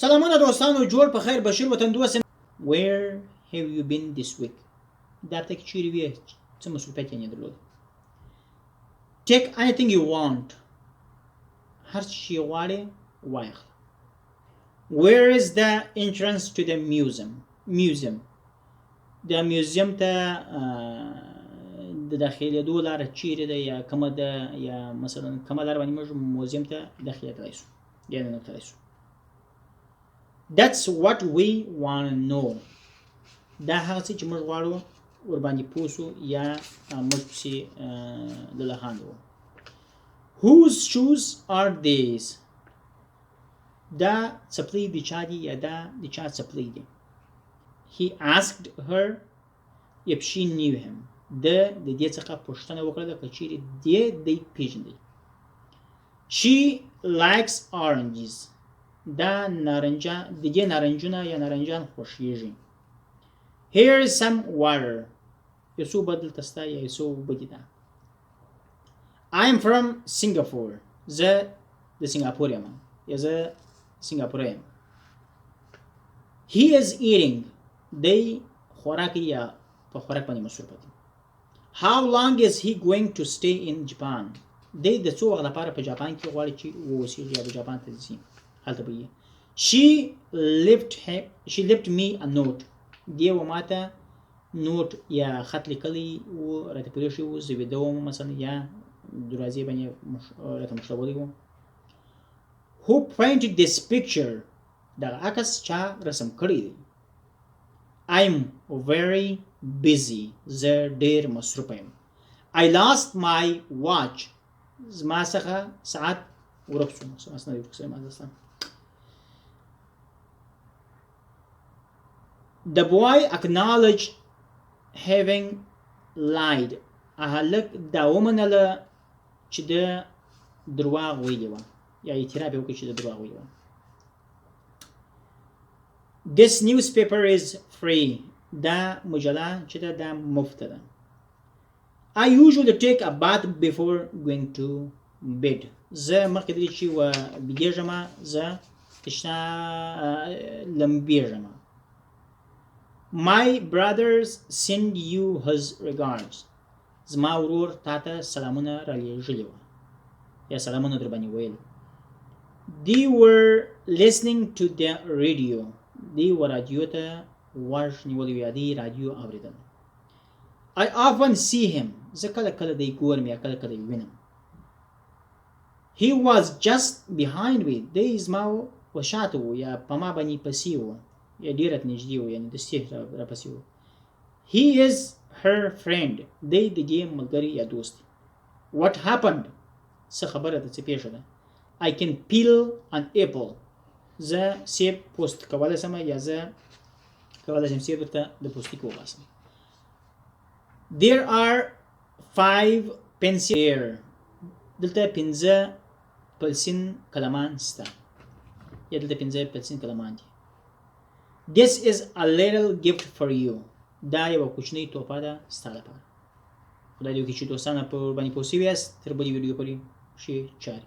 سلامونه دوستانو جوړ په خیر بشیر وطندوست. Where have you been this week؟ دا ته کې چیرې وې؟ څه مصروفیت یې درلود؟ Take anything you want. هر څه غواړې واخله. Where is the entrance to the museum؟ د میوزیم ته د داخلېدو لاره چیرې ده یا کومه ده یا مثلا کومه لاره باندې موږ موزیم ته داخلېدلی شو یا ننوتلی شو؟ That's what we want to know. دا هغه څه چې موږ غواړو ورباندې پوه شو یا موږ پسې للهاند وو. Whose shoes are these؟ دا څپلۍ د چا دي یا دا د چا څپلۍ دي؟ He asked her if she knew him. د دې څخه پوښتنه وکړه که چیرې دی پیژندی. She likes oranges. دا نارنجا د دې نارنجونه یا نارنجان خوښیږي. Here is some water. یو څو بدل تستا یا یو څو اوبه دي. I am from Singapore. زه د سنګاپور یم یا زه سنګاپوری یم. He is eating. دی خوراک یا په خوراک باندې مصروف دی. How long is he going to stay in Japan؟ دی د څو وخت لپاره په جاپان کې غواړي چې واوسیږي یا د جاپان ته ځي. هلته به یې. She left me a note. دی و ماته نوټ یا خط لیکلی و راته پرېښی و زه ویده وم مثلا یا دروازې باندې راته مښلولی و. Who painted this picture؟ دغه عکس چا رسم کړی دی؟ I'm very busy. زه ډېر مصروفه یم. I lost my watch. زما څخه ساعت ورک شو. The boy acknowledged having lied. هلک دا ومنله چې د درواغ ویلي وه یا اعتراف یې وکړ چې د درواغ ویلي وه. This newspaper is free. دا مجله چې ده دا مفته ده. I usually take a bath before going to bed. زه مخکې د دې چې وبېدېږم زه لمبېږم. My brothers send you his regards. زما ورور تا ته سلامونه رالیږلي وه یا سلامونه در باندې ویل. They were listening to the radio. دی و رادیو ته غوږ نیولی و یا دی رادیو اورېدل. I often see him. زه کله کله دی ګورم یا کله کله یې وینم. He was just behind me. دی زما و شاته و یا په ما باندې پسې و یا ډېر راته نږدې و یعنې دستې راپسې و. He is her friend. دی د دې ملګری یا دوست. What happened؟ څه خبره ده څه پیښه ده؟ I can peel an apple. زه سیب پوست کولی شم یا زه کولی شم سیب درته د پوستکي وباسم. There are 5 pencils here. دلته 5 پلسین کلمان شته یا دلته 5 پلسین کلمان دي. This is a little gift for you. دا یوه کوچنۍ تحفه ده ستا لپاره. خدای دې وکړي چې دوستانه په باندې پوه شوي یاست. تر بلې ویډیو پورې ښې چارې.